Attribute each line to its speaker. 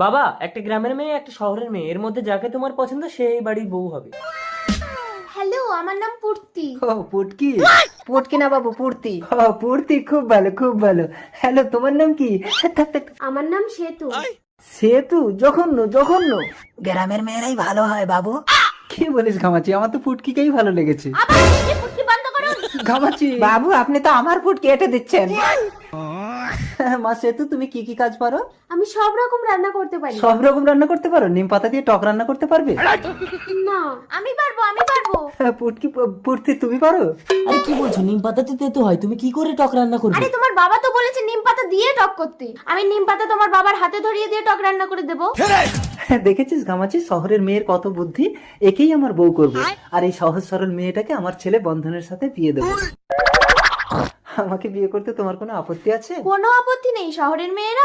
Speaker 1: বাবা, একটা গ্রামের মেয়ে একটা শহরের মেয়ে, এর মধ্যে যাকে তোমার পছন্দ সেই বাড়ির বউ হবে।
Speaker 2: হ্যালো, আমার নাম পূর্তি।
Speaker 3: ও পুটকি।
Speaker 4: পুটকি না বাবু, পূর্তি।
Speaker 3: ও পুটকি, খুব ভালো খুব ভালো। হ্যালো, তোমার নাম কি? থাক, থাক, থাক।
Speaker 2: আমার নাম সেতু।
Speaker 3: সেতু? জঘন্য জঘন্য।
Speaker 4: গ্রামের মেয়েরাই ভালো হয় বাবু।
Speaker 3: কি বলিস ঘামাচি? আমার তো পুটকিকেই ভালো লেগেছে।
Speaker 2: পুটকি বন্ধ করো।
Speaker 3: ঘামাচি।
Speaker 4: বাবু আপনি তো আমার পুটকি এঁটে দিচ্ছেন।
Speaker 3: মা সেতু, তুমি কি কি কাজ পারো?
Speaker 2: আমি সব রকম রান্না করতে পারি।
Speaker 3: সব রকম রান্না করতে পারো? নিম পাতা দিয়ে টক রান্না করতে পারবে?
Speaker 2: না, আমি পারবো, আমি পারবো।
Speaker 3: পুটকি, পুটকি তুমি পারো?
Speaker 1: আরে কি বলছো, নিম পাতাতে তেতো হয়, তুমি কি করে টক রান্না করবে?
Speaker 2: আরে তোমার বাবা তো বলেছে নিম পাতা দিয়ে টক করতে। আমি নিম পাতা তোমার বাবার হাতে ধরিয়ে দিয়ে টক রান্না করে দেবো।
Speaker 3: দেখেছিস ঘামাচি, শহরের মেয়ের কত বুদ্ধি। একেই আমার বউ করবো, আর এই সহজ সরল মেয়েটাকে আমার ছেলে বন্ধনের সাথে বিয়ে দেবো। আমাকে বিয়ে করতে তোমার কোনো আপত্তি আছে?
Speaker 2: কোনো আপত্তি নেই, শহরের মেয়েরা